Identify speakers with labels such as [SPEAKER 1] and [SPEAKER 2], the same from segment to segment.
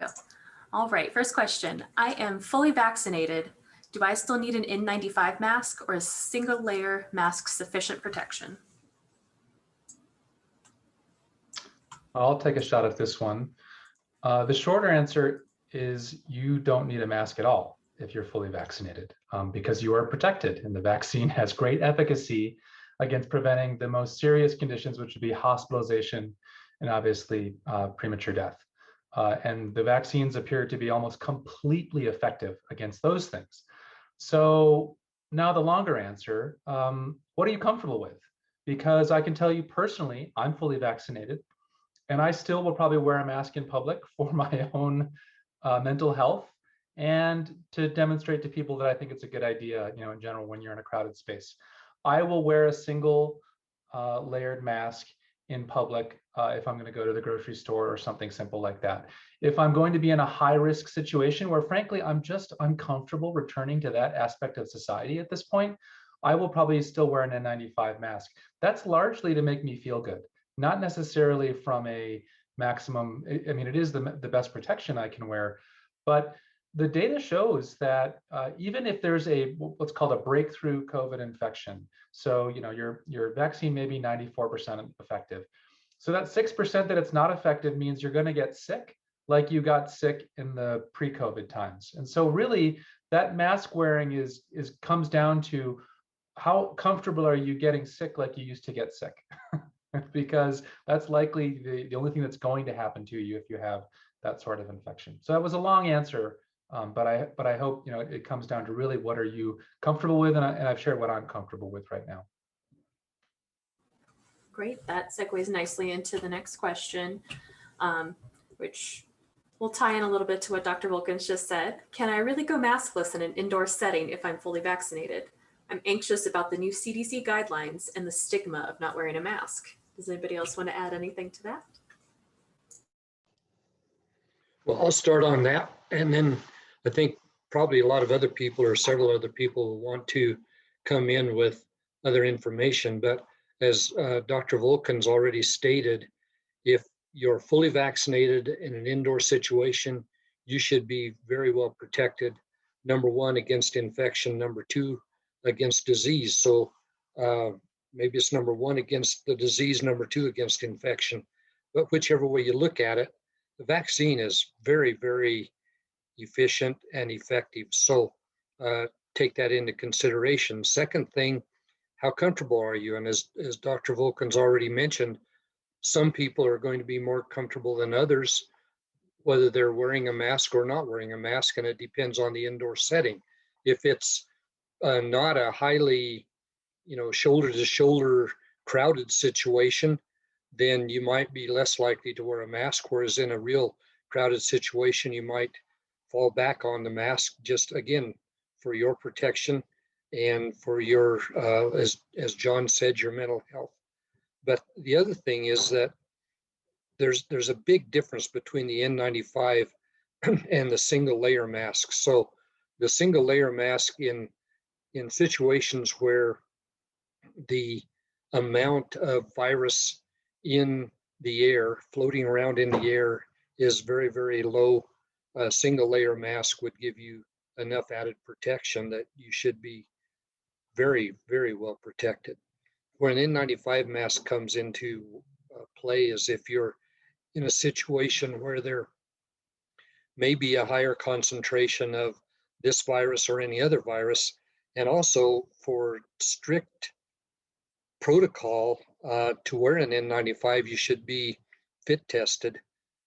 [SPEAKER 1] Go. All right, first question. I am fully vaccinated. Do I still need an N95 mask, or is single layer mask sufficient protection?
[SPEAKER 2] I'll take a shot at this one. The shorter answer is you don't need a mask at all if you're fully vaccinated, because you are protected, and the vaccine has great efficacy against preventing the most serious conditions, which would be hospitalization and obviously premature death. And the vaccines appear to be almost completely effective against those things. So now the longer answer, what are you comfortable with? Because I can tell you personally, I'm fully vaccinated, and I still will probably wear a mask in public for my own mental health and to demonstrate to people that I think it's a good idea, in general, when you're in a crowded space. I will wear a single layered mask in public if I'm going to go to the grocery store or something simple like that. If I'm going to be in a high risk situation where frankly, I'm just uncomfortable returning to that aspect of society at this point, I will probably still wear an N95 mask. That's largely to make me feel good, not necessarily from a maximum. I mean, it is the best protection I can wear, but the data shows that even if there's what's called a breakthrough COVID infection, so your vaccine may be 94% effective. So that 6% that it's not effective means you're going to get sick like you got sick in the pre-COVID times. And so really that mask wearing comes down to how comfortable are you getting sick like you used to get sick? Because that's likely the only thing that's going to happen to you if you have that sort of infection. So that was a long answer, but I hope it comes down to really what are you comfortable with, and I've shared what I'm comfortable with right now.
[SPEAKER 1] Great, that segues nicely into the next question, which will tie in a little bit to what Dr. Wilkins just said. Can I really go maskless in an indoor setting if I'm fully vaccinated? I'm anxious about the new CDC guidelines and the stigma of not wearing a mask. Does anybody else want to add anything to that?
[SPEAKER 3] Well, I'll start on that. And then I think probably a lot of other people or several other people will want to come in with other information. But as Dr. Wilkins already stated, if you're fully vaccinated in an indoor situation, you should be very well protected. Number one, against infection. Number two, against disease. So maybe it's number one against the disease, number two against infection. But whichever way you look at it, the vaccine is very, very efficient and effective. So take that into consideration. Second thing, how comfortable are you? And as Dr. Wilkins already mentioned, some people are going to be more comfortable than others, whether they're wearing a mask or not wearing a mask, and it depends on the indoor setting. If it's not a highly, shoulder to shoulder crowded situation, then you might be less likely to wear a mask. Whereas in a real crowded situation, you might fall back on the mask, just again, for your protection and for your, as John said, your mental health. But the other thing is that there's a big difference between the N95 and the single layer mask. So the single layer mask in situations where the amount of virus in the air, floating around in the air, is very, very low, a single layer mask would give you enough added protection that you should be very, very well protected. Where an N95 mask comes into play is if you're in a situation where there may be a higher concentration of this virus or any other virus, and also for strict protocol to wear an N95, you should be fit tested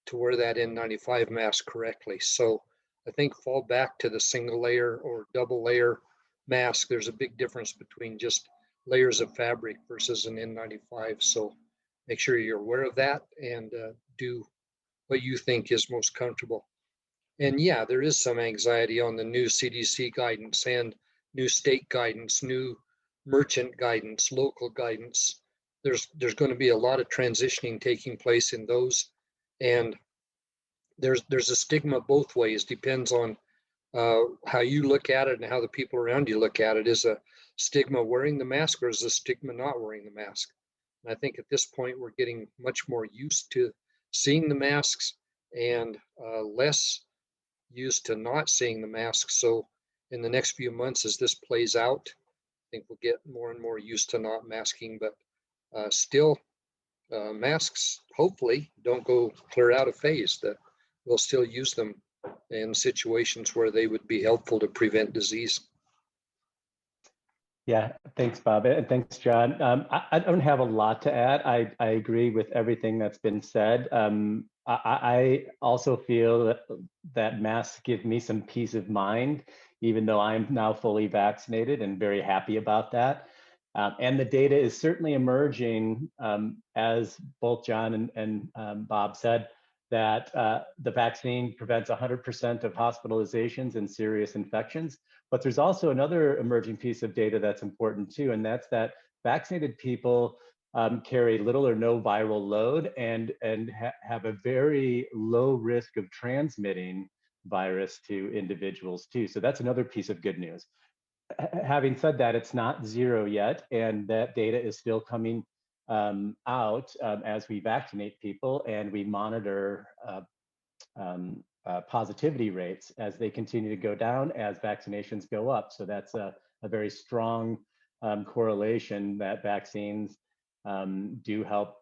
[SPEAKER 3] to wear that N95 mask correctly. So I think fall back to the single layer or double layer mask. There's a big difference between just layers of fabric versus an N95. So make sure you're aware of that and do what you think is most comfortable. And yeah, there is some anxiety on the new CDC guidance and new state guidance, new merchant guidance, local guidance. There's going to be a lot of transitioning taking place in those, and there's a stigma both ways. Depends on how you look at it and how the people around you look at it. Is a stigma wearing the mask, or is a stigma not wearing the mask? And I think at this point we're getting much more used to seeing the masks, and less used to not seeing the mask. So in the next few months, as this plays out, I think we'll get more and more used to not masking, but still masks hopefully don't go clear out of phase, that we'll still use them in situations where they would be helpful to prevent disease.
[SPEAKER 4] Yeah, thanks, Bob, and thanks, John. I don't have a lot to add. I agree with everything that's been said. I also feel that masks give me some peace of mind, even though I'm now fully vaccinated and very happy about that. And the data is certainly emerging, as both John and Bob said, that the vaccine prevents 100% of hospitalizations and serious infections. But there's also another emerging piece of data that's important too, and that's that vaccinated people carry little or no viral load and have a very low risk of transmitting virus to individuals too. So that's another piece of good news. Having said that, it's not zero yet, and that data is still coming out as we vaccinate people and we monitor positivity rates as they continue to go down as vaccinations go up. So that's a very strong correlation that vaccines do help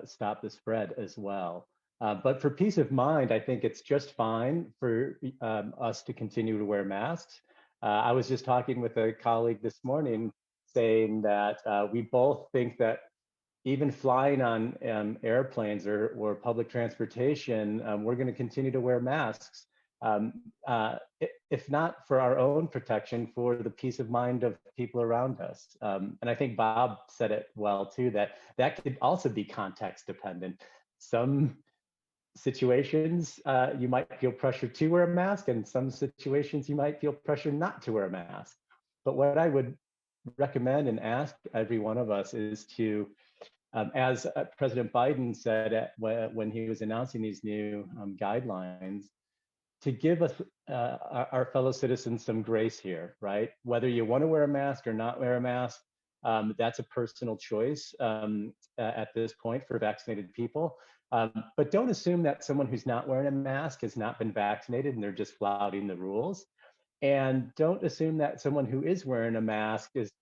[SPEAKER 4] stop the spread as well. But for peace of mind, I think it's just fine for us to continue to wear masks. I was just talking with a colleague this morning saying that we both think that even flying on airplanes or public transportation, we're going to continue to wear masks, if not for our own protection, for the peace of mind of people around us. And I think Bob said it well too, that could also be context dependent. Some situations you might feel pressure to wear a mask, and some situations you might feel pressure not to wear a mask. But what I would recommend and ask every one of us is to, as President Biden said when he was announcing these new guidelines, to give us, our fellow citizens, some grace here, right? Whether you want to wear a mask or not wear a mask, that's a personal choice at this point for vaccinated people. But don't assume that someone who's not wearing a mask has not been vaccinated and they're just flouting the rules. And don't assume that someone who is wearing a mask is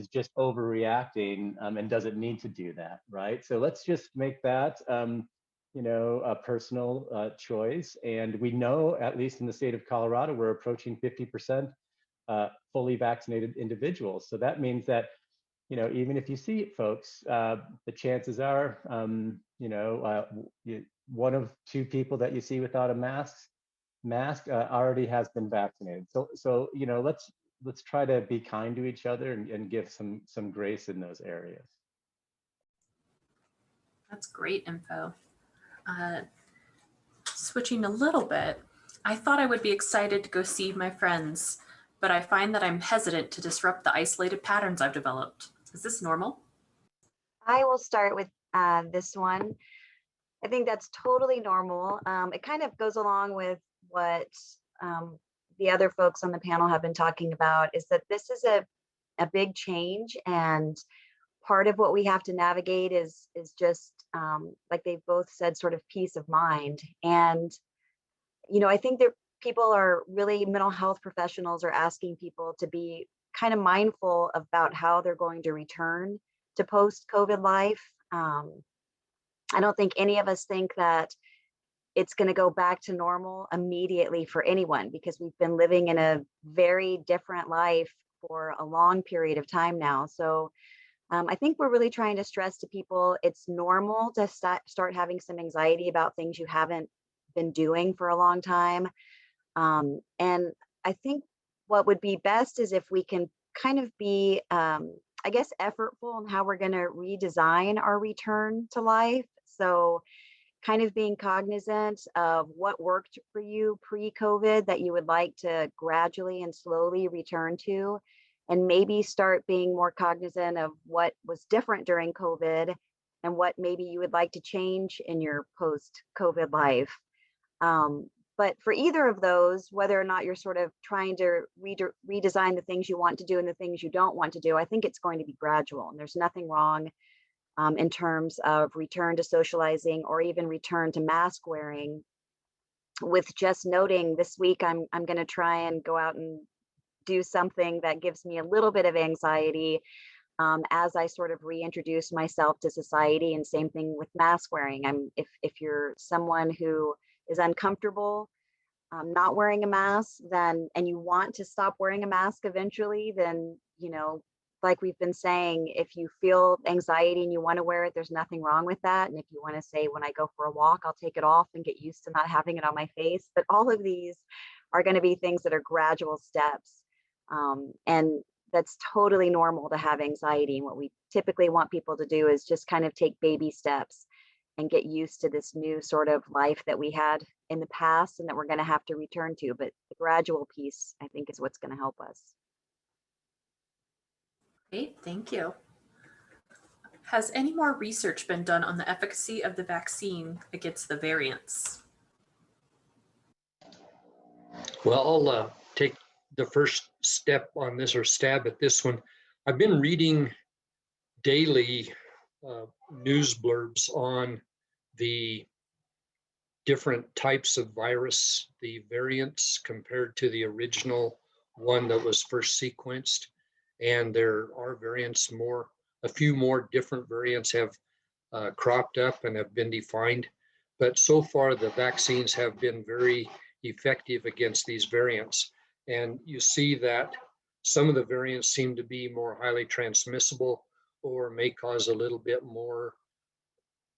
[SPEAKER 4] just overreacting and doesn't need to do that, right? So let's just make that a personal choice. And we know, at least in the state of Colorado, we're approaching 50% fully vaccinated individuals. So that means that, even if you see it, folks, the chances are, one of two people that you see without a mask already has been vaccinated. So let's try to be kind to each other and give some grace in those areas.
[SPEAKER 1] That's great info. Switching a little bit, I thought I would be excited to go see my friends, but I find that I'm hesitant to disrupt the isolated patterns I've developed. Is this normal?
[SPEAKER 5] I will start with this one. I think that's totally normal. It kind of goes along with what the other folks on the panel have been talking about, is that this is a big change, and part of what we have to navigate is just like they both said, sort of peace of mind. And I think that mental health professionals are asking people to be kind of mindful about how they're going to return to post-COVID life. I don't think any of us think that it's going to go back to normal immediately for anyone, because we've been living in a very different life for a long period of time now. So I think we're really trying to stress to people it's normal to start having some anxiety about things you haven't been doing for a long time. And I think what would be best is if we can kind of be, effortful in how we're going to redesign our return to life. So kind of being cognizant of what worked for you pre-COVID that you would like to gradually and slowly return to, and maybe start being more cognizant of what was different during COVID and what maybe you would like to change in your post-COVID life. But for either of those, whether or not you're sort of trying to redesign the things you want to do and the things you don't want to do, I think it's going to be gradual. And there's nothing wrong in terms of return to socializing or even return to mask wearing with just noting this week, I'm going to try and go out and do something that gives me a little bit of anxiety as I sort of reintroduce myself to society. And same thing with mask wearing. If you're someone who is uncomfortable not wearing a mask, then and you want to stop wearing a mask eventually, then like we've been saying, if you feel anxiety and you want to wear it, there's nothing wrong with that. And if you want to say, when I go for a walk, I'll take it off and get used to not having it on my face. But all of these are going to be things that are gradual steps. And that's totally normal to have anxiety. And what we typically want people to do is just kind of take baby steps and get used to this new sort of life that we had in the past and that we're going to have to return to. But the gradual piece, I think, is what's going to help us.
[SPEAKER 1] Great, thank you. Has any more research been done on the efficacy of the vaccine against the variants?
[SPEAKER 3] Well, I'll take the first step on this, or stab at this one. I've been reading daily news blurbs on the different types of virus, the variants compared to the original one that was first sequenced. And there are variants a few more different variants have cropped up and have been defined. But so far, the vaccines have been very effective against these variants. And you see that some of the variants seem to be more highly transmissible or may cause a little bit more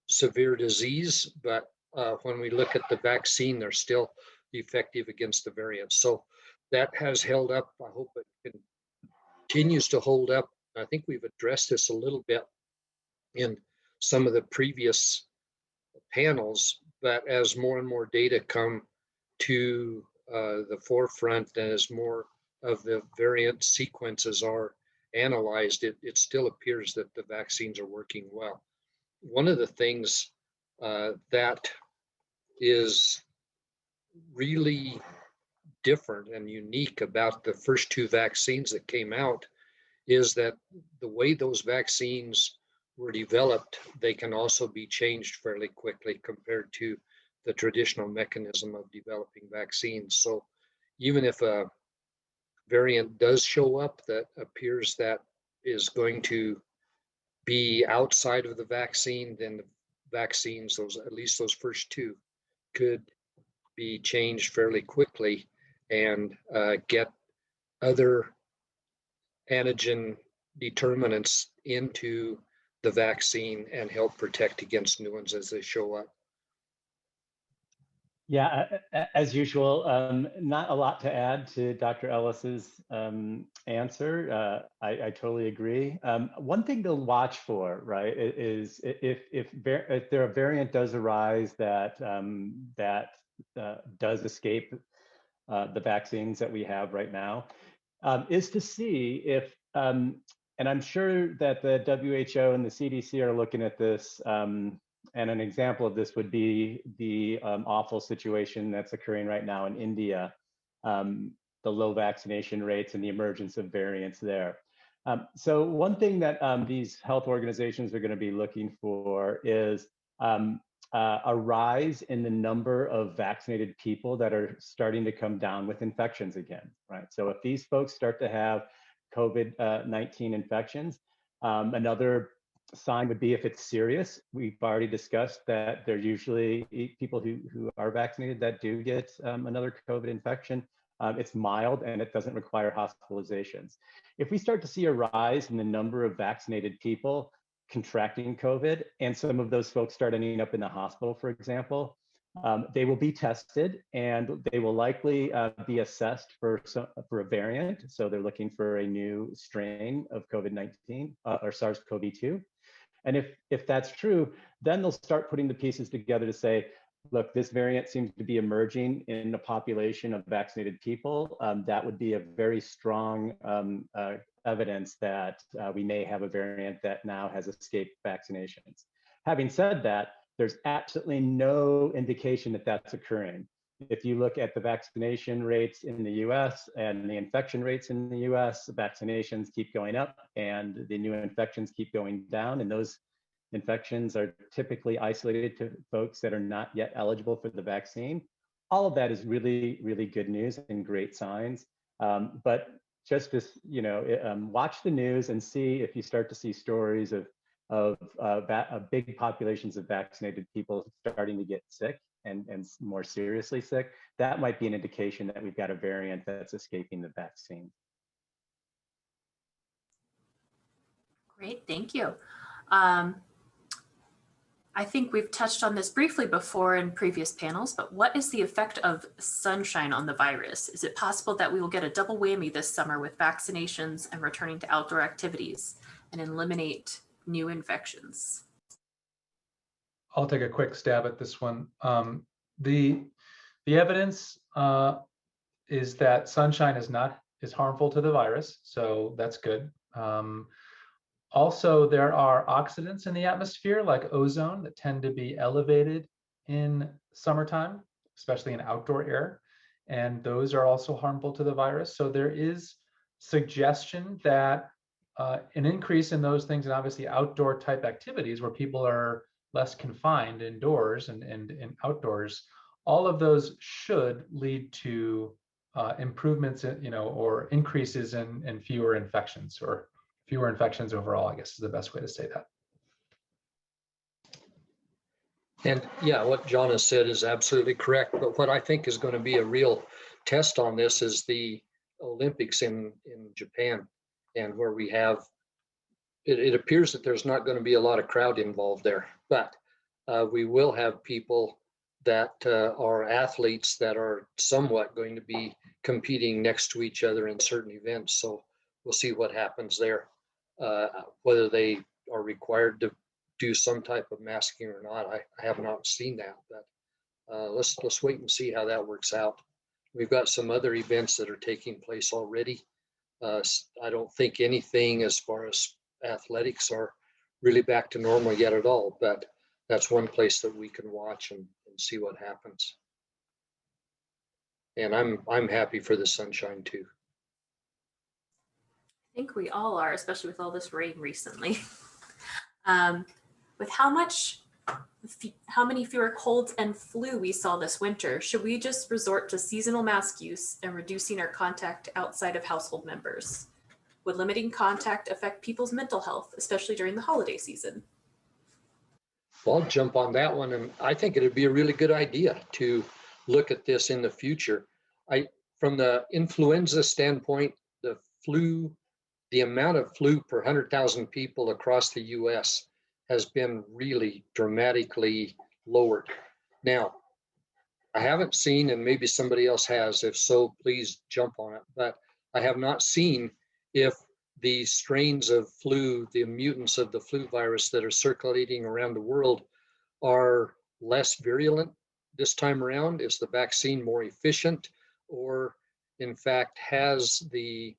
[SPEAKER 3] severe disease. But when we look at the vaccine, they're still effective against the variants. So that has held up. I hope it continues to hold up. I think we've addressed this a little bit in some of the previous panels, but as more and more data come to the forefront, and as more of the variant sequences are analyzed, it still appears that the vaccines are working well. One of the things that is really different and unique about the first two vaccines that came out is that the way those vaccines were developed, they can also be changed fairly quickly compared to the traditional mechanism of developing vaccines. So even if a variant does show up that appears that is going to be outside of the vaccine, then the vaccines, at least those first two, could be changed fairly quickly and get other antigen determinants into the vaccine and help protect against new ones as they show up.
[SPEAKER 4] Yeah, as usual, not a lot to add to Dr. Ellis's answer. I totally agree. One thing to watch for, right, is if there a variant does arise that does escape the vaccines that we have right now, is to see if, and I'm sure that the WHO and the CDC are looking at this. And an example of this would be the awful situation that's occurring right now in India, the low vaccination rates and the emergence of variants there. So one thing that these health organizations are going to be looking for is a rise in the number of vaccinated people that are starting to come down with infections again, right? So if these folks start to have COVID-19 infections, another sign would be if it's serious. We've already discussed that there's usually people who are vaccinated that do get another COVID infection. It's mild and it doesn't require hospitalizations. If we start to see a rise in the number of vaccinated people contracting COVID, and some of those folks start ending up in the hospital, for example, they will be tested and they will likely be assessed for a variant. So they're looking for a new strain of COVID-19 or SARS-CoV-2. And if that's true, then they'll start putting the pieces together to say, look, this variant seems to be emerging in a population of vaccinated people. That would be a very strong evidence that we may have a variant that now has escaped vaccinations. Having said that, there's absolutely no indication that that's occurring. If you look at the vaccination rates in the US and the infection rates in the US, vaccinations keep going up and the new infections keep going down. And those infections are typically isolated to folks that are not yet eligible for the vaccine. all of that is really, really good news and great signs. But just this, watch the news and see if you start to see stories of big populations of vaccinated people starting to get sick and more seriously sick. That might be an indication that we've got a variant that's escaping the vaccine.
[SPEAKER 1] Great, thank you. I think we've touched on this briefly before in previous panels, but what is the effect of sunshine on the virus? Is it possible that we will get a double whammy this summer with vaccinations and returning to outdoor activities and eliminate new infections?
[SPEAKER 2] I'll take a quick stab at this one. The evidence is that sunshine is harmful to the virus, so that's good. Also, there are oxidants in the atmosphere, like ozone, that tend to be elevated in summertime, especially in outdoor air, and those are also harmful to the virus. So there is suggestion that an increase in those things, and obviously outdoor type activities where people are less confined indoors and outdoors, all of those should lead to improvements, or increases in fewer infections, or fewer infections overall, I guess is the best way to say that.
[SPEAKER 3] And yeah, what John has said is absolutely correct. But what I think is going to be a real test on this is the Olympics in Japan, and where we have, it appears that there's not going to be a lot of crowd involved there, but we will have people that are athletes that are somewhat going to be competing next to each other in certain events. So we'll see what happens there. Whether they are required to do some type of masking or not, I have not seen that, but let's wait and see how that works out. We've got some other events that are taking place already. I don't think anything as far as athletics are really back to normal yet at all, but that's one place that we can watch and see what happens. And I'm happy for the sunshine too.
[SPEAKER 1] I think we all are, especially with all this rain recently. With how many fewer colds and flu we saw this winter, should we just resort to seasonal mask use and reducing our contact outside of household members? Would limiting contact affect people's mental health, especially during the holiday season?
[SPEAKER 3] Well, I'll jump on that one, and I think it'd be a really good idea to look at this in the future. From the influenza standpoint, the amount of flu per 100,000 people across the US has been really dramatically lowered. Now, I haven't seen, and maybe somebody else has, if so, please jump on it, but I have not seen if the strains of flu, the mutants of the flu virus that are circulating around the world are less virulent this time around. Is the vaccine more efficient, or in fact has the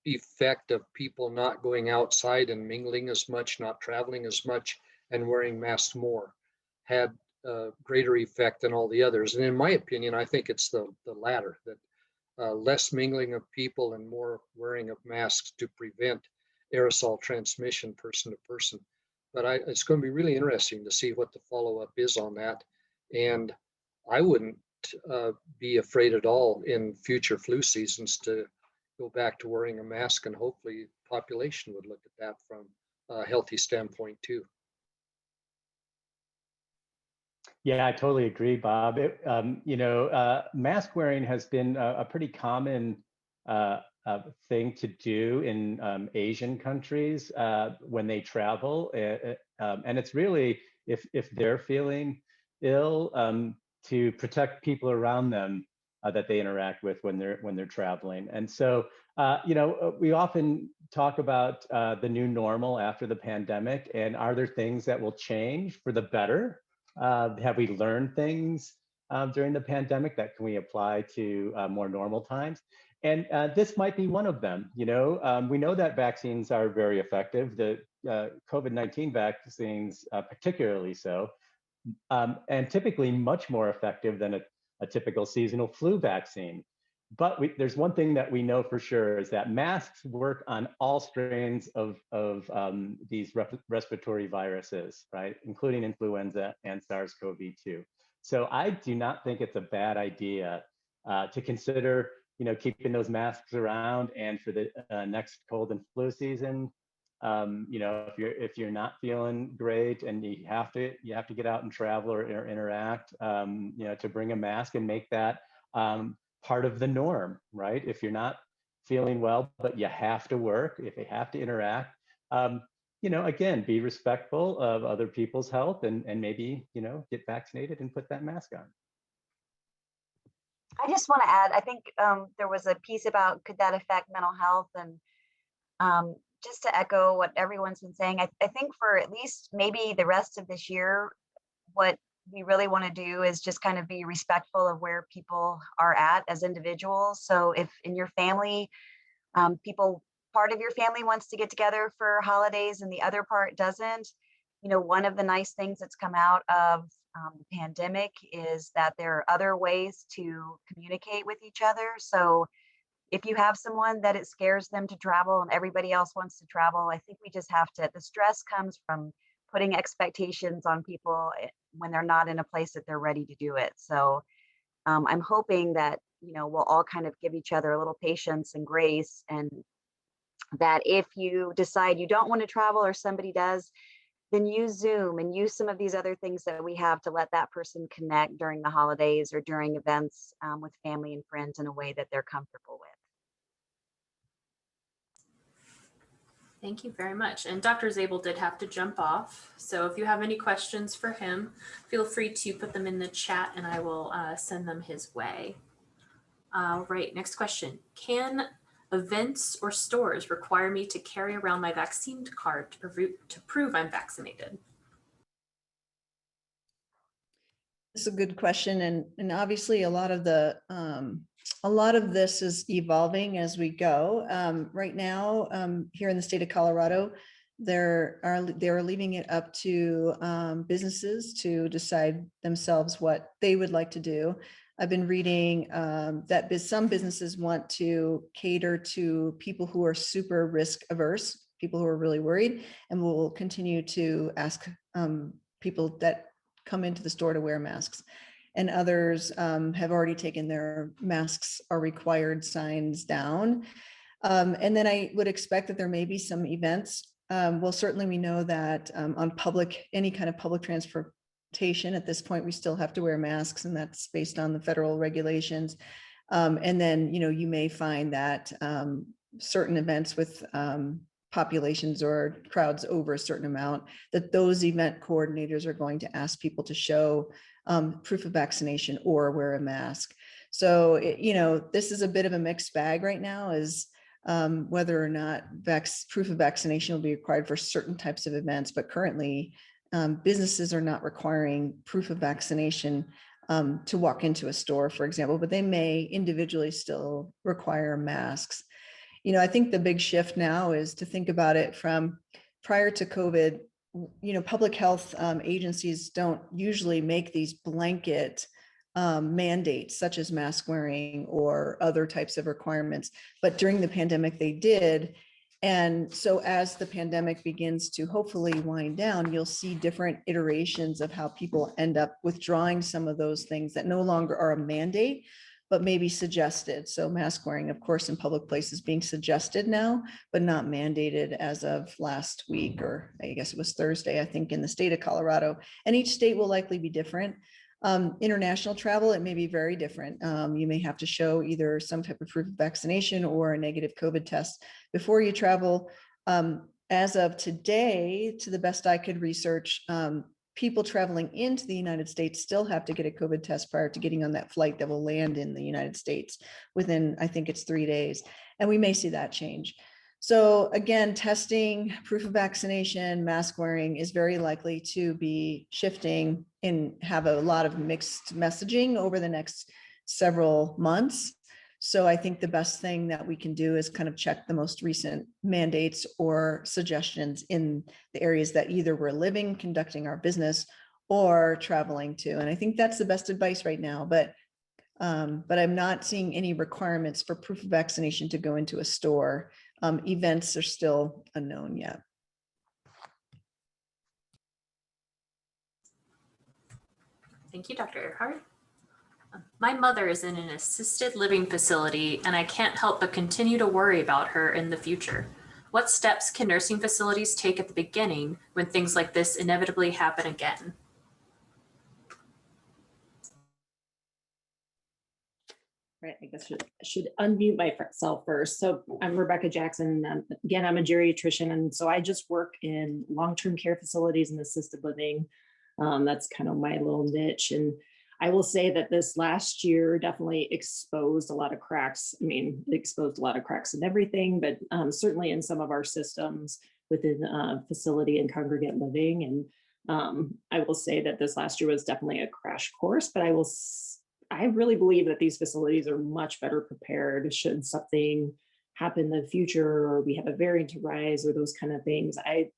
[SPEAKER 3] effect of people not going outside and mingling as much, not traveling as much, and wearing masks more, had a greater effect than all the others? And in my opinion, I think it's the latter, that less mingling of people and more wearing of masks to prevent aerosol transmission person to person. But it's going to be really interesting to see what the follow-up is on that. And I wouldn't be afraid at all in future flu seasons to go back to wearing a mask, and hopefully the population would look at that from a healthy standpoint too.
[SPEAKER 4] Yeah, I totally agree, Bob. Mask wearing has been a pretty common thing to do in Asian countries when they travel, and it's really if they're feeling ill, to protect people around them that they interact with when they're traveling. And so we often talk about the new normal after the pandemic, and are there things that will change for the better? Have we learned things during the pandemic that can we apply to more normal times? And this might be one of them. We know that vaccines are very effective. The COVID-19 vaccines, particularly so, and typically much more effective than a typical seasonal flu vaccine. But there's one thing that we know for sure, is that masks work on all strains of these respiratory viruses, right? Including influenza and SARS-CoV-2. So I do not think it's a bad idea to consider, keeping those masks around, and for the next cold and flu season, if you're not feeling great and you have to get out and travel or interact, to bring a mask and make that part of the norm, right? If you're not feeling well, but you have to work, if you have to interact, again, be respectful of other people's health, and maybe, get vaccinated and put that mask on.
[SPEAKER 5] I just want to add, I think there was a piece about could that affect mental health, and just to echo what everyone's been saying, I think for at least maybe the rest of this year, what we really want to do is just kind of be respectful of where people are at as individuals. So if in your family, part of your family wants to get together for holidays and the other part doesn't, one of the nice things that's come out of the pandemic is that there are other ways to communicate with each other. So if you have someone that it scares them to travel and everybody else wants to travel, I think we just have to, the stress comes from putting expectations on people when they're not in a place that they're ready to do it. So I'm hoping that, we'll all kind of give each other a little patience and grace, and that if you decide you don't want to travel or somebody does, then use Zoom and use some of these other things that we have to let that person connect during the holidays or during events with family and friends in a way that they're comfortable with.
[SPEAKER 1] Thank you very much. And Dr. Zabel did have to jump off. So if you have any questions for him, feel free to put them in the chat and I will send them his way. All right, next question. Can events or stores require me to carry around my vaccine card to prove I'm vaccinated?
[SPEAKER 6] It's a good question, and obviously a lot of this is evolving as we go. Right now, here in the state of Colorado, they're leaving it up to businesses to decide themselves what they would like to do. I've been reading that some businesses want to cater to people who are super risk averse, people who are really worried, and will continue to ask people that come into the store to wear masks. And others have already taken their masks are required signs down. And then I would expect that there may be some events. Well, certainly we know that on any kind of public transportation at this point, we still have to wear masks, and that's based on the federal regulations. And then, you may find that certain events with populations or crowds over a certain amount, that those event coordinators are going to ask people to show proof of vaccination or wear a mask. So, this is a bit of a mixed bag right now, is whether or not proof of vaccination will be required for certain types of events. But currently, businesses are not requiring proof of vaccination to walk into a store, for example, but they may individually still require masks. I think the big shift now is to think about it from prior to COVID. Public health agencies don't usually make these blanket mandates such as mask wearing or other types of requirements, but during the pandemic they did. And so as the pandemic begins to hopefully wind down, you'll see different iterations of how people end up withdrawing some of those things that no longer are a mandate, but maybe suggested. So mask wearing, of course, in public places being suggested now, but not mandated as of last week, or I guess it was Thursday, I think, in the state of Colorado. And each state will likely be different. International travel, it may be very different. You may have to show either some type of proof of vaccination or a negative COVID test before you travel. As of today, to the best I could research, people traveling into the United States still have to get a COVID test prior to getting on that flight that will land in the United States within, I think it's 3 days. And we may see that change. So again, testing, proof of vaccination, mask wearing is very likely to be shifting and have a lot of mixed messaging over the next several months. So I think the best thing that we can do is kind of check the most recent mandates or suggestions in the areas that either we're living, conducting our business, or traveling to. And I think that's the best advice right now. But I'm not seeing any requirements for proof of vaccination to go into a store. Events are still unknown yet.
[SPEAKER 1] Thank you, Dr. Earhart. My mother is in an assisted living facility, and I can't help but continue to worry about her in the future. What steps can nursing facilities take at the beginning when things like this inevitably happen again?
[SPEAKER 7] Right, I guess I should unmute myself first. So I'm Rebecca Jackson. Again, I'm a geriatrician, and so I just work in long-term care facilities and assisted living. That's kind of my little niche. And I will say that this last year definitely exposed a lot of cracks. I mean, it exposed a lot of cracks in everything, but certainly in some of our systems within facility and congregate living. And I will say that this last year was definitely a crash course, but I really believe that these facilities are much better prepared should something happen in the future, or we have a variant to rise, or those kind of things. I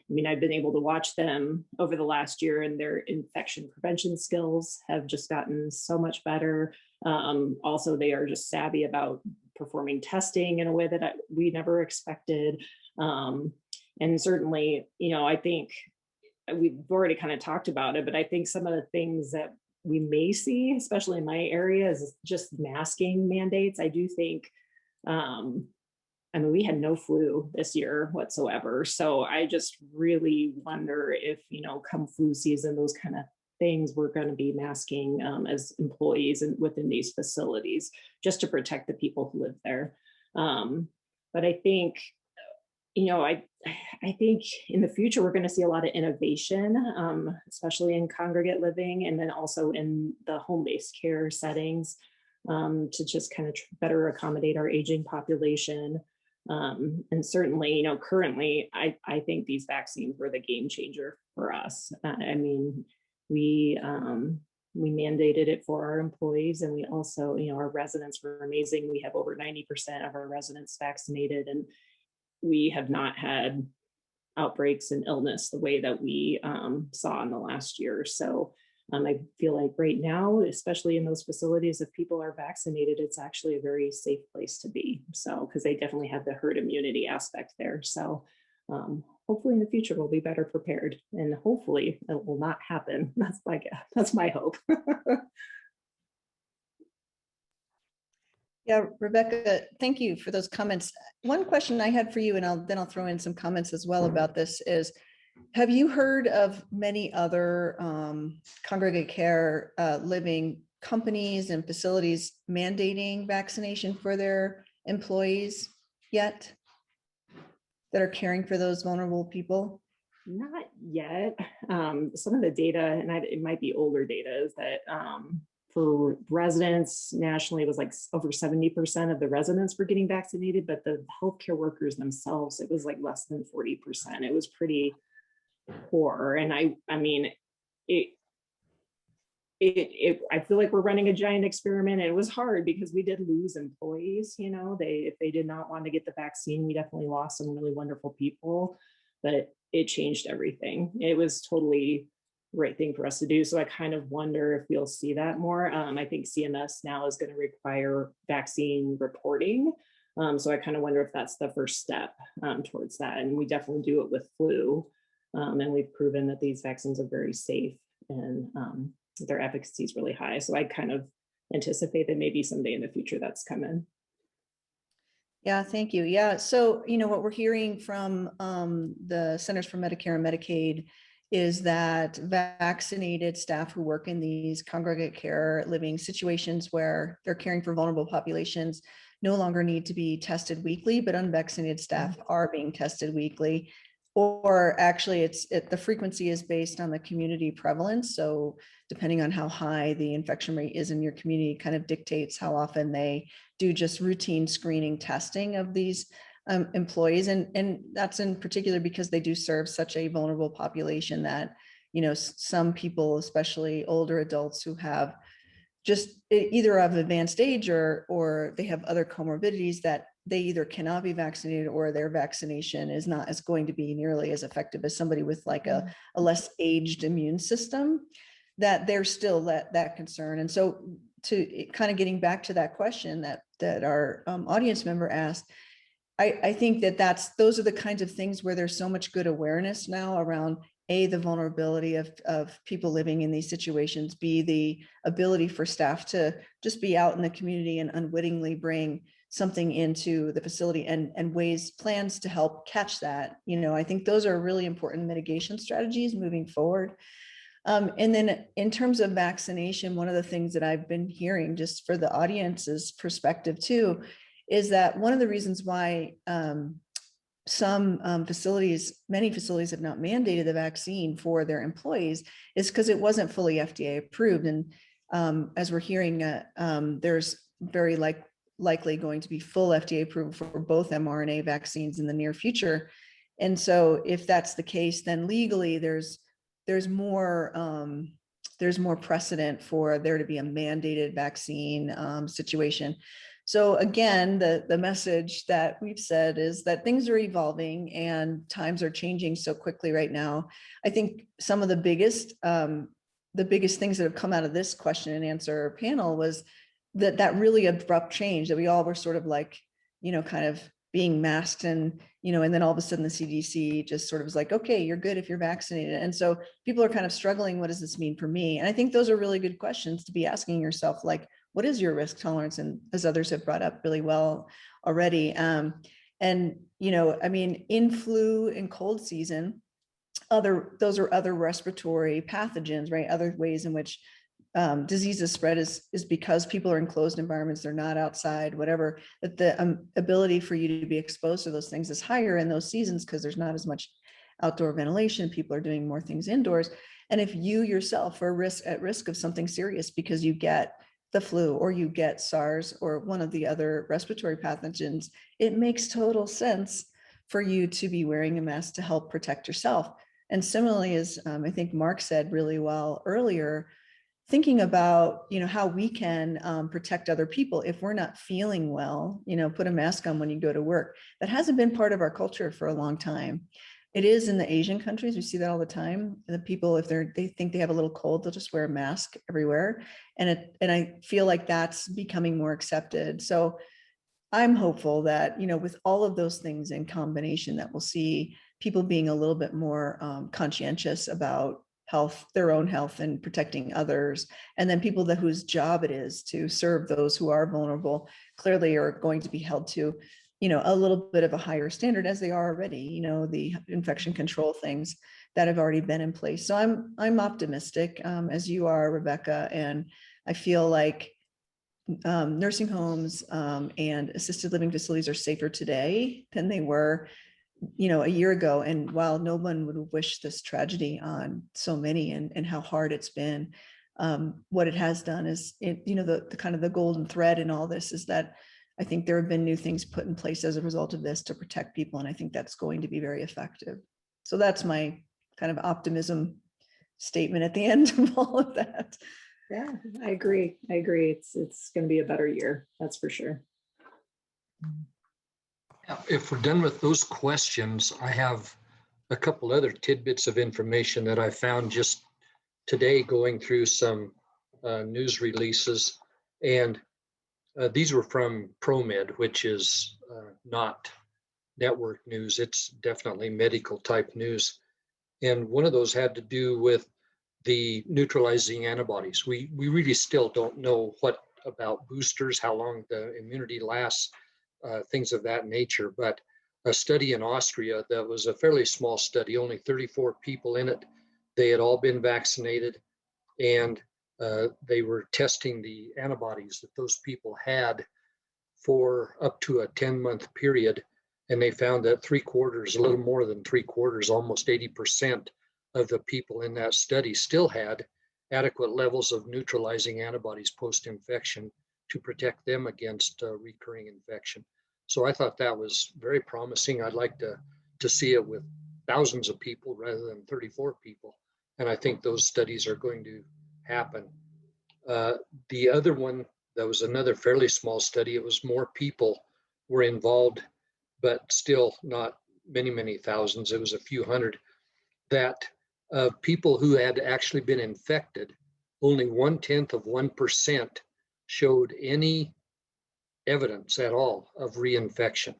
[SPEAKER 7] mean, I've been able to watch them over the last year, and their infection prevention skills have just gotten so much better. Also, they are just savvy about performing testing in a way that we never expected. And certainly, you know, I think we've already kind of talked about it, but I think some of the things that we may see, especially in my area, is just masking mandates. I do think, I mean, we had no flu this year whatsoever. So I just really wonder if, you know, come flu season, those kind of things, we're going to be masking as employees and within these facilities just to protect the people who live there. But I think, you know, I think in the future, we're going to see a lot of innovation, especially in congregate living, and then also in the home-based care settings, to just kind of better accommodate our aging population. And certainly, you know, currently, I think these vaccines were the game changer for us. I mean, we mandated it for our employees, and we also, you know, our residents were amazing. We have over 90% of our residents vaccinated, and we have not had outbreaks and illness the way that we saw in the last year. So I feel like right now, especially in those facilities, if people are vaccinated, it's actually a very safe place to be. So, because they definitely have the herd immunity aspect there. So hopefully in the future, we'll be better prepared, and hopefully it will not happen. That's my hope.
[SPEAKER 6] Yeah, Rebecca, thank you for those comments. One question I had for you, and then I'll throw in some comments as well about this, is have you heard of many other congregate care living companies and facilities mandating vaccination for their employees yet that are caring for those vulnerable people?
[SPEAKER 7] Not yet. Some of the data, and it might be older data, is that for residents nationally, it was like over 70% of the residents were getting vaccinated, but the healthcare workers themselves, it was like less than 40%. It was pretty poor. And I mean, I feel like we're running a giant experiment, and it was hard because we did lose employees. You know, if they did not want to get the vaccine, we definitely lost some really wonderful people, but it changed everything. It was totally the right thing for us to do. So I kind of wonder if we'll see that more. I think CMS now is going to require vaccine reporting. So I kind of wonder if that's the first step towards that. And we definitely do it with flu. And we've proven that these vaccines are very safe, and their efficacy is really high. So I kind of anticipate that maybe someday in the future that's coming.
[SPEAKER 6] Yeah, thank you. Yeah, so, you know, what we're hearing from the Centers for Medicare and Medicaid is that vaccinated staff who work in these congregate care living situations where they're caring for vulnerable populations no longer need to be tested weekly, but unvaccinated staff are being tested weekly. Or actually, the frequency is based on the community prevalence. So depending on how high the infection rate is in your community, kind of dictates how often they do just routine screening testing of these employees. And that's in particular because they do serve such a vulnerable population that, you know, some people, especially older adults who have just either of advanced age or they have other comorbidities that they either cannot be vaccinated or their vaccination is not as going to be nearly as effective as somebody with like a less aged immune system, that there's still that concern. And so to kind of getting back to that question that our audience member asked, I think that those are the kinds of things where there's so much good awareness now around A, the vulnerability of people living in these situations, B, the ability for staff to just be out in the community and unwittingly bring something into the facility, and plans to help catch that. I think those are really important mitigation strategies moving forward. And then in terms of vaccination, one of the things that I've been hearing, just for the audience's perspective too, is that one of the reasons why many facilities have not mandated the vaccine for their employees is because it wasn't fully FDA approved. And as we're hearing, there's very likely going to be full FDA approval for both mRNA vaccines in the near future. And so if that's the case, then legally there's more precedent for there to be a mandated vaccine situation. So again, the message that we've said is that things are evolving and times are changing so quickly right now. I think some of the biggest things that have come out of this question and answer panel was that really abrupt change that we all were sort of like, kind of being masked, and then all of a sudden the CDC just sort of was like, okay, you're good if you're vaccinated. And so people are kind of struggling. What does this mean for me? And I think those are really good questions to be asking yourself, like, what is your risk tolerance? And as others have brought up really well already. And, in flu and cold season, those are other respiratory pathogens, right? Other ways in which diseases spread is because people are in closed environments, they're not outside, whatever, that the ability for you to be exposed to those things is higher in those seasons because there's not as much outdoor ventilation, people are doing more things indoors. And if you yourself are at risk of something serious because you get the flu or you get SARS or one of the other respiratory pathogens, it makes total sense for you to be wearing a mask to help protect yourself. And similarly, as I think Mark said really well earlier, thinking about, how we can protect other people if we're not feeling well, put a mask on when you go to work. That hasn't been part of our culture for a long time. It is in the Asian countries. We see that all the time. The people, if they think they have a little cold, they'll just wear a mask everywhere. And I feel like that's becoming more accepted. So I'm hopeful that, with all of those things in combination, that we'll see people being a little bit more conscientious about their own health and protecting others. And then people whose job it is to serve those who are vulnerable clearly are going to be held to, a little bit of a higher standard, as they are already, the infection control things that have already been in place. So I'm optimistic, as you are, Rebecca, and I feel like nursing homes and assisted living facilities are safer today than they were a year ago. And while no one would wish this tragedy on so many and how hard it's been, what it has done is, the kind of the golden thread in all this is that I think there have been new things put in place as a result of this to protect people. And I think that's going to be very effective. So that's my kind of optimism statement at the end of all of that.
[SPEAKER 7] Yeah, I agree. It's going to be a better year. That's for sure.
[SPEAKER 3] If we're done with those questions, I have a couple other tidbits of information that I found just today going through some news releases. And these were from ProMed, which is not network news. It's definitely medical type news. And one of those had to do with the neutralizing antibodies. We really still don't know what about boosters, how long the immunity lasts, things of that nature. But a study in Austria that was a fairly small study, only 34 people in it. They had all been vaccinated, and they were testing the antibodies that those people had for up to a 10-month period. And they found that a little more than 3/4, almost 80% of the people in that study still had adequate levels of neutralizing antibodies post-infection to protect them against recurring infection. So I thought that was very promising. I'd like to see it with thousands of people rather than 34 people. And I think those studies are going to happen. The other one, that was another fairly small study. It was more people were involved, but still not many thousands. It was a few hundred. That people who had actually been infected, only 0.1% showed any evidence at all of reinfection.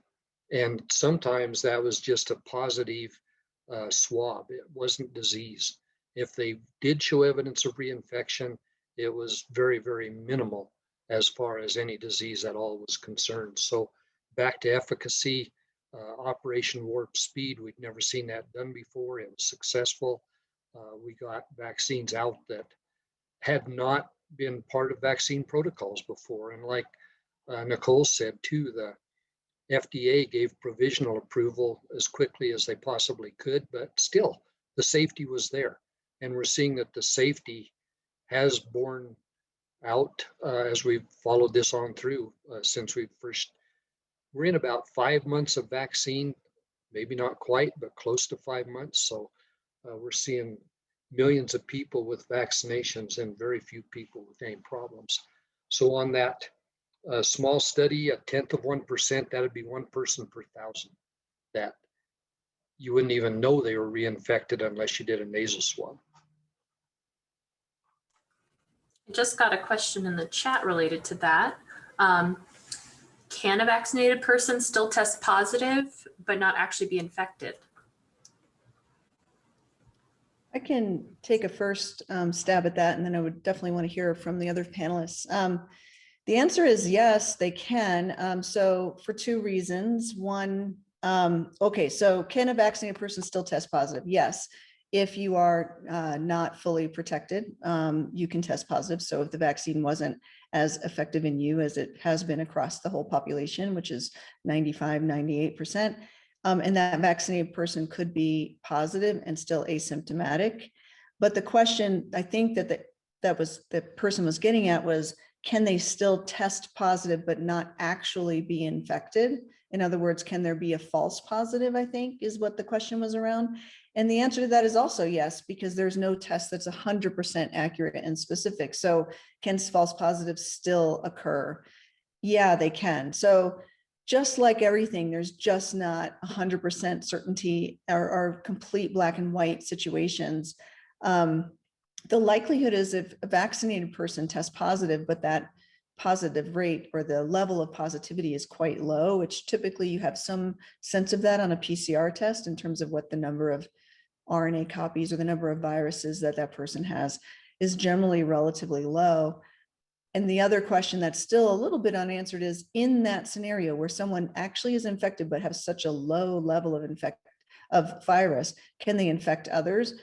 [SPEAKER 3] And sometimes that was just a positive swab. It wasn't disease. If they did show evidence of reinfection, it was very, very minimal as far as any disease at all was concerned. So back to efficacy, Operation Warp Speed, we'd never seen that done before. It was successful. We got vaccines out that had not been part of vaccine protocols before. And like Nicole said too, the FDA gave provisional approval as quickly as they possibly could, but still the safety was there. And we're seeing that the safety has borne out as we've followed this on through since we're in about 5 months of vaccine, maybe not quite, but close to 5 months. So we're seeing millions of people with vaccinations and very few people with any problems. So on that small study, 1/10 of 1%, that'd be 1 person per 1,000 that you wouldn't even know they were reinfected unless you did a nasal swab.
[SPEAKER 1] I just got a question in the chat related to that. Can a vaccinated person still test positive but not actually be infected?
[SPEAKER 6] I can take a first stab at that, and then I would definitely want to hear from the other panelists. The answer is yes, they can. So for 2 reasons. One, okay, so can a vaccinated person still test positive? Yes. If you are not fully protected, you can test positive. So if the vaccine wasn't as effective in you as it has been across the whole population, which is 95, 98%, and that vaccinated person could be positive and still asymptomatic. But the question I think that the person was getting at was, can they still test positive but not actually be infected? In other words, can there be a false positive, I think is what the question was around. And the answer to that is also yes, because there's no test that's 100% accurate and specific. So can false positives still occur? Yeah, they can. So just like everything, there's just not 100% certainty or complete black and white situations. The likelihood is if a vaccinated person tests positive, but that positive rate or the level of positivity is quite low, which typically you have some sense of that on a PCR test in terms of what the number of RNA copies or the number of viruses that that person has is generally relatively low. And the other question that's still a little bit unanswered is, in that scenario where someone actually is infected but has such a low level of virus, can they infect others?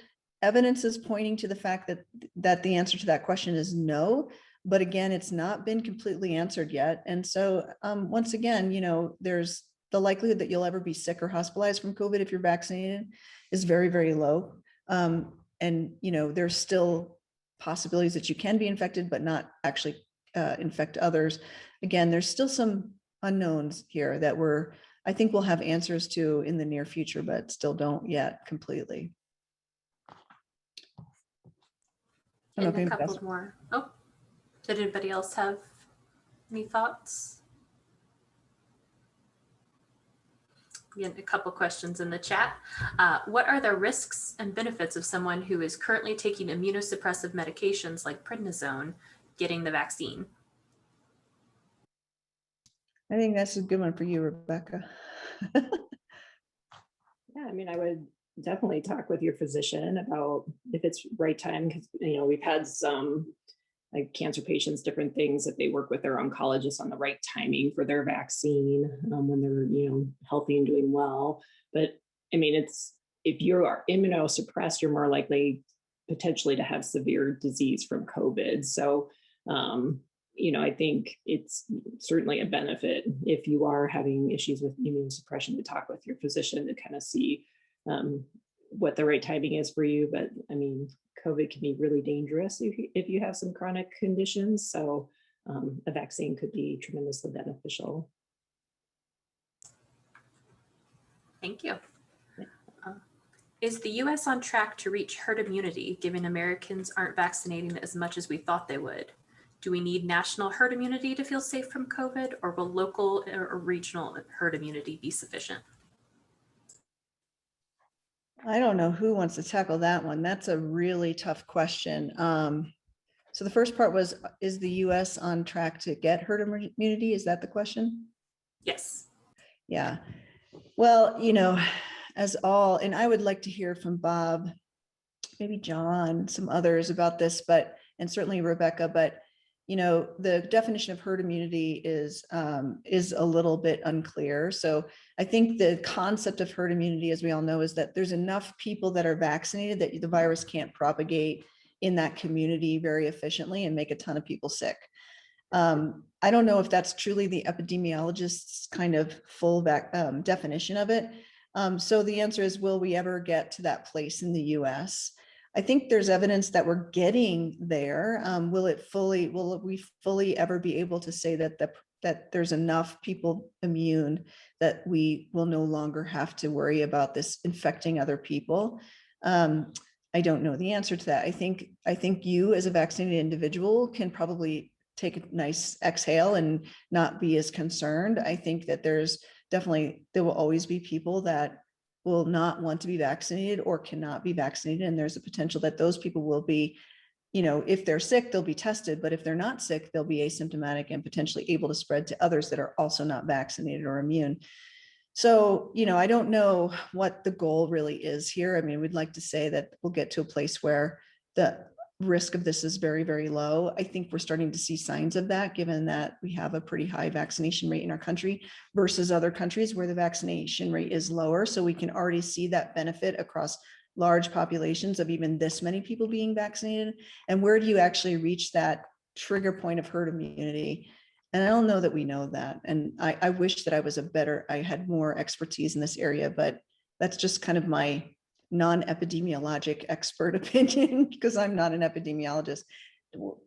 [SPEAKER 6] Evidence is pointing to the fact that the answer to that question is no, but again, it's not been completely answered yet. And so once again, there's the likelihood that you'll ever be sick or hospitalized from COVID if you're vaccinated is very, very low. And there's still possibilities that you can be infected, but not actually infect others. Again, there's still some unknowns here that I think we'll have answers to in the near future, but still don't yet completely.
[SPEAKER 1] And a couple more. Oh, did anybody else have any thoughts? Again, a couple questions in the chat. What are the risks and benefits of someone who is currently taking immunosuppressive medications like prednisone getting the vaccine?
[SPEAKER 6] I think that's a good one for you, Rebecca.
[SPEAKER 7] Yeah, I mean, I would definitely talk with your physician about if it's right time, because we've had some like cancer patients, different things that they work with their oncologist on the right timing for their vaccine when they're healthy and doing well. But I mean, if you are immunosuppressed, you're more likely potentially to have severe disease from COVID. So I think it's certainly a benefit if you are having issues with immunosuppression to talk with your physician to kind of see what the right timing is for you. But I mean, COVID can be really dangerous if you have some chronic conditions. So a vaccine could be tremendously beneficial.
[SPEAKER 1] Thank you. Is the US on track to reach herd immunity, given Americans aren't vaccinating as much as we thought they would? Do we need national herd immunity to feel safe from COVID, or will local or regional herd immunity be sufficient?
[SPEAKER 6] I don't know who wants to tackle that one. That's a really tough question. So the first part was, is the US on track to get herd immunity? Is that the question?
[SPEAKER 1] Yes.
[SPEAKER 6] Yeah. Well, as all, and I would like to hear from Bob, maybe John, some others about this, but, and certainly Rebecca, but the definition of herd immunity is a little bit unclear. So I think the concept of herd immunity, as we all know, is that there's enough people that are vaccinated that the virus can't propagate in that community very efficiently and make a ton of people sick. I don't know if that's truly the epidemiologist's kind of full definition of it. So the answer is, will we ever get to that place in the US? I think there's evidence that we're getting there. Will we fully ever be able to say that there's enough people immune that we will no longer have to worry about this infecting other people? I don't know the answer to that. I think you as a vaccinated individual can probably take a nice exhale and not be as concerned. I think that there will always be people that will not want to be vaccinated or cannot be vaccinated. And there's a potential that those people will be, if they're sick, they'll be tested, but if they're not sick, they'll be asymptomatic and potentially able to spread to others that are also not vaccinated or immune. So, I don't know what the goal really is here. I mean, we'd like to say that we'll get to a place where the risk of this is very, very low. I think we're starting to see signs of that, given that we have a pretty high vaccination rate in our country versus other countries where the vaccination rate is lower. So we can already see that benefit across large populations of even this many people being vaccinated. And where do you actually reach that trigger point of herd immunity? And I don't know that we know that. And I wish that I had more expertise in this area, but that's just kind of my non-epidemiologic expert opinion, because I'm not an epidemiologist.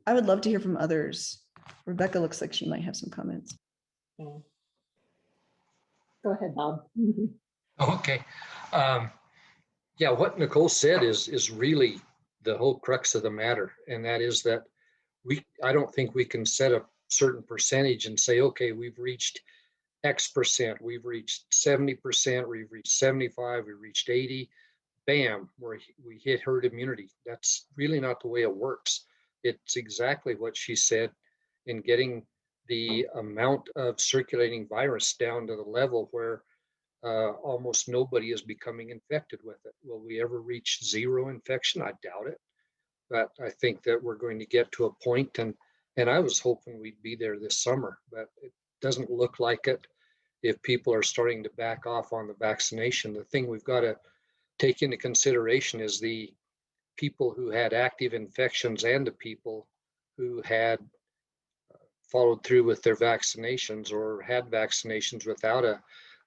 [SPEAKER 6] I would love to hear from others. Rebecca looks like she might have some comments.
[SPEAKER 7] Go ahead, Bob.
[SPEAKER 3] Okay. Yeah, what Nicole said is really the whole crux of the matter. And that is that I don't think we can set a certain percentage and say, okay, we've reached X percent, we've reached 70%, we've reached 75, we've reached 80. Bam, we hit herd immunity. That's really not the way it works. It's exactly what she said in getting the amount of circulating virus down to the level where almost nobody is becoming infected with it. Will we ever reach zero infection? I doubt it. But I think that we're going to get to a point, and I was hoping we'd be there this summer, but it doesn't look like it. If people are starting to back off on the vaccination, the thing we've got to take into consideration is the people who had active infections and the people who had followed through with their vaccinations or had vaccinations without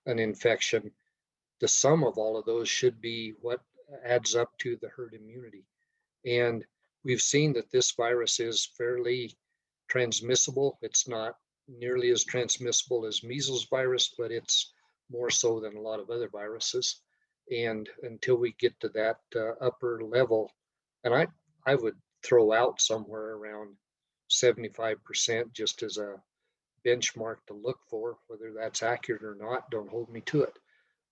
[SPEAKER 3] an infection. The sum of all of those should be what adds up to the herd immunity. And we've seen that this virus is fairly transmissible. It's not nearly as transmissible as measles virus, but it's more so than a lot of other viruses. And until we get to that upper level, and I would throw out somewhere around 75% just as a benchmark to look for. Whether that's accurate or not, don't hold me to it.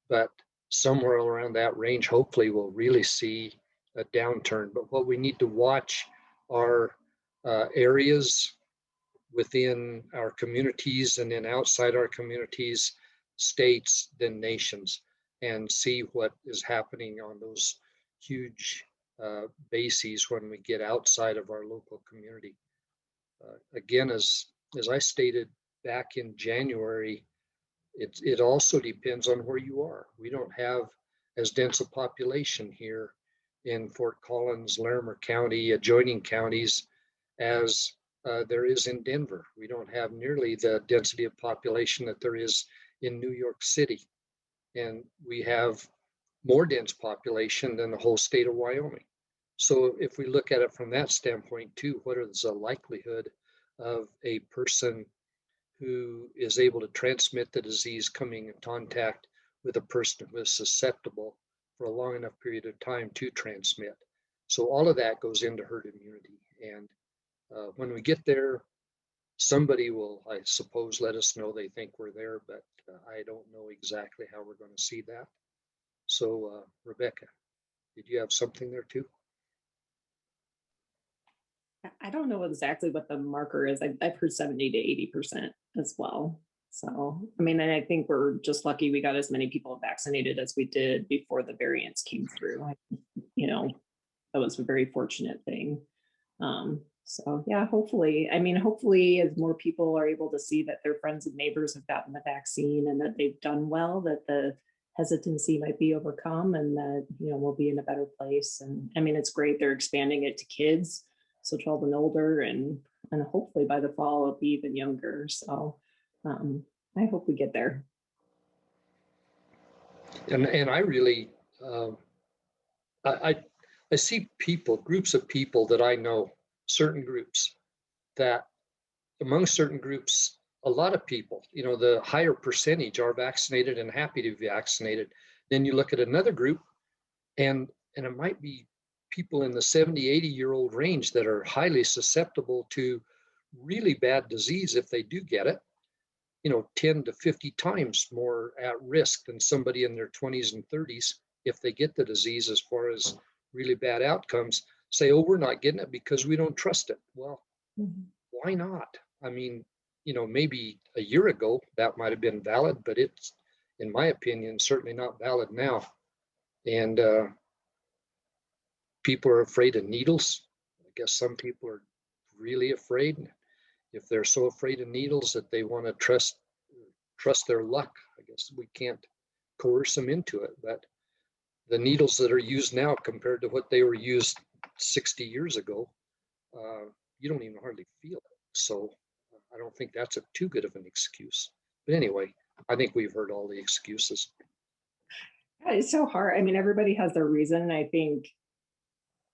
[SPEAKER 3] But somewhere around that range, hopefully we'll really see a downturn. But what we need to watch are areas within our communities and then outside our communities, states, then nations, and see what is happening on those huge bases when we get outside of our local community. Again, as I stated back in January, it also depends on where you are. We don't have as dense a population here in Fort Collins, Larimer County, adjoining counties, as there is in Denver. We don't have nearly the density of population that there is in New York City. And we have more dense population than the whole state of Wyoming. So if we look at it from that standpoint too, what is the likelihood of a person who is able to transmit the disease coming in contact with a person who is susceptible for a long enough period of time to transmit? So all of that goes into herd immunity. And when we get there, somebody will, I suppose, let us know they think we're there, but I don't know exactly how we're going to see that. So Rebecca, did you have something there too?
[SPEAKER 7] I don't know exactly what the marker is. I've heard 70 to 80% as well. So, I mean, and I think we're just lucky we got as many people vaccinated as we did before the variants came through. You know, that was a very fortunate thing. So yeah, hopefully, I mean, hopefully as more people are able to see that their friends and neighbors have gotten the vaccine and that they've done well, that the hesitancy might be overcome and that, you know, we'll be in a better place. And I mean, it's great they're expanding it to kids, so 12 and older, and hopefully by the fall it'll be even younger. So I hope we get there.
[SPEAKER 3] And I really, I see people, groups of people that I know, certain groups, that among certain groups, a lot of people, you know, the higher percentage are vaccinated and happy to be vaccinated. Then you look at another group and it might be people in the 70, 80-year-old range that are highly susceptible to really bad disease if they do get it, you know, 10 to 50 times more at risk than somebody in their 20s and 30s if they get the disease, as far as really bad outcomes. Say, oh, we're not getting it because we don't trust it. Well, why not? I mean, you know, maybe a year ago that might have been valid, but it's, in my opinion, certainly not valid now. And people are afraid of needles. I guess some people are really afraid. If they're so afraid of needles that they want to trust their luck, I guess we can't coerce them into it. But the needles that are used now compared to what they were used 60 years ago, you don't even hardly feel it. So I don't think that's too good of an excuse. But anyway, I think we've heard all the excuses.
[SPEAKER 7] It's so hard. I mean, everybody has their reason. I think,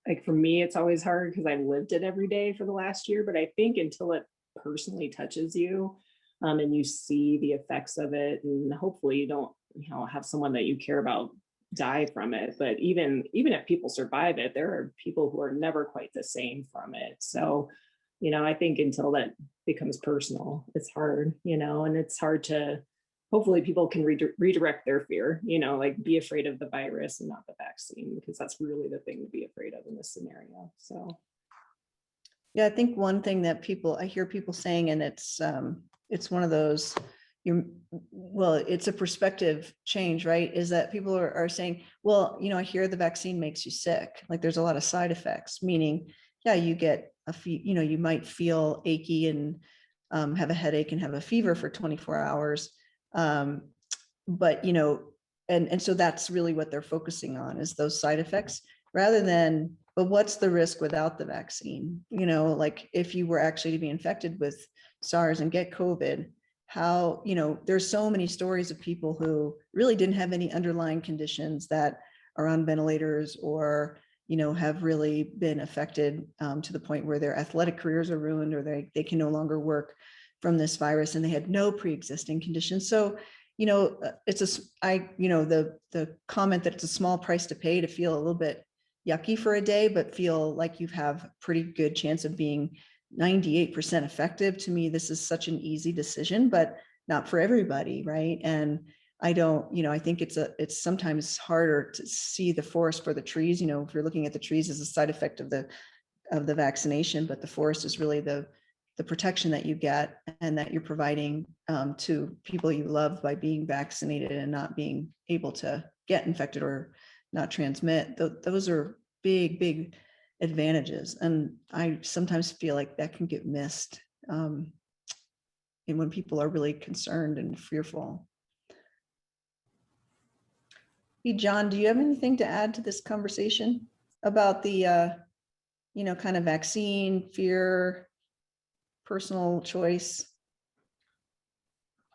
[SPEAKER 7] like, for me, it's always hard because I've lived it every day for the last year. But I think until it personally touches you, and you see the effects of it, and hopefully you don't, you know, have someone that you care about die from it. But even if people survive it, there are people who are never quite the same from it. So, you know, I think until that becomes personal, it's hard, you know, and it's hard to, hopefully people can redirect their fear, you know, like be afraid of the virus and not the vaccine, because that's really the thing to be afraid of in this scenario. So.
[SPEAKER 6] Yeah, I think one thing that I hear people saying, and it's one of those, well, it's a perspective change, right? Is that people are saying, well, you know, I hear the vaccine makes you sick. Like there's a lot of side effects, meaning, yeah, you get you know, you might feel achy and have a headache and have a fever for 24 hours. But, you know, and so that's really what they're focusing on, is those side effects, rather than, but what's the risk without the vaccine? You know, like if you were actually to be infected with SARS and get COVID, how, you know, there's so many stories of people who really didn't have any underlying conditions that are on ventilators, or, you know, have really been affected to the point where their athletic careers are ruined, or they can no longer work from this virus, and they had no pre-existing conditions. So, you know, you know, the comment that it's a small price to pay to feel a little bit yucky for a day, but feel like you have a pretty good chance of being 98% effective. To me, this is such an easy decision, but not for everybody, right? And I don't, you know, I think it's sometimes harder to see the forest for the trees. You know, if you're looking at the trees as a side effect of the vaccination, but the forest is really the protection that you get and that you're providing to people you love by being vaccinated and not being able to get infected or not transmit. Those are big advantages. And I sometimes feel like that can get missed and when people are really concerned and fearful. Hey, John, do you have anything to add to this conversation about the, you know, kind of vaccine, fear, personal choice?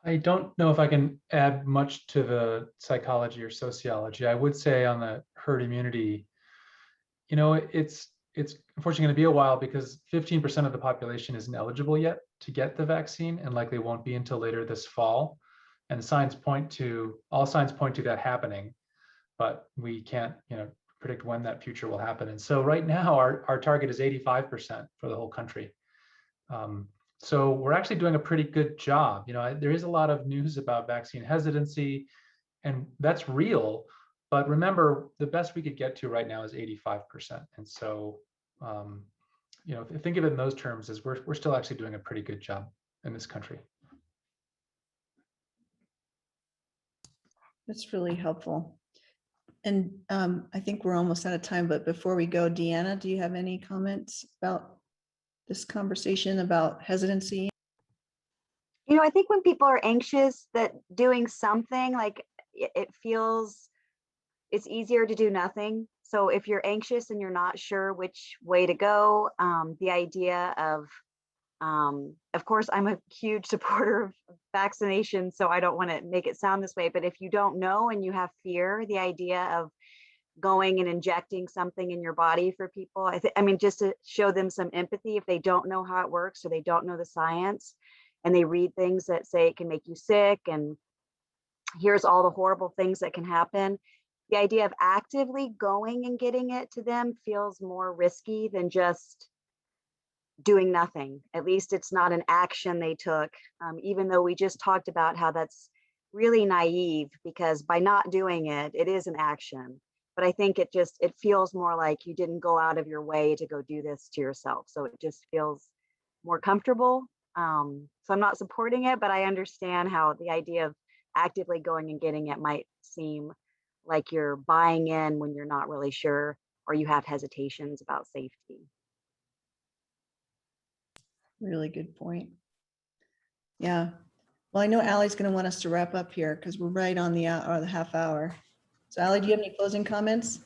[SPEAKER 2] I don't know if I can add much to the psychology or sociology. I would say on the herd immunity, you know, it's unfortunately going to be a while, because 15% of the population isn't eligible yet to get the vaccine, and likely won't be until later this fall. And all signs point to that happening, but we can't, you know, predict when that future will happen. And so right now our target is 85% for the whole country. So we're actually doing a pretty good job. You know, there is a lot of news about vaccine hesitancy, and that's real. But remember, the best we could get to right now is 85%. And so, you know, think of it in those terms, as we're still actually doing a pretty good job in this country.
[SPEAKER 6] That's really helpful. And I think we're almost out of time, but before we go, Deanna, do you have any comments about this conversation about hesitancy?
[SPEAKER 5] You know, I think when people are anxious, that doing something like it feels it's easier to do nothing. So if you're anxious and you're not sure which way to go, the idea of course, I'm a huge supporter of vaccination, so I don't want to make it sound this way, but if you don't know and you have fear, the idea of going and injecting something in your body for people, I mean, just to show them some empathy if they don't know how it works or they don't know the science and they read things that say it can make you sick and here's all the horrible things that can happen. The idea of actively going and getting it to them feels more risky than just doing nothing. At least it's not an action they took, even though we just talked about how that's really naive because by not doing it, it is an action. But I think it feels more like you didn't go out of your way to go do this to yourself. So it just feels more comfortable. So I'm not supporting it, but I understand how the idea of actively going and getting it might seem like you're buying in when you're not really sure or you have hesitations about safety.
[SPEAKER 6] Really good point. Yeah. Well, I know Allie's going to want us to wrap up here because we're right on the hour or the half hour. So Allie, do you have any closing comments?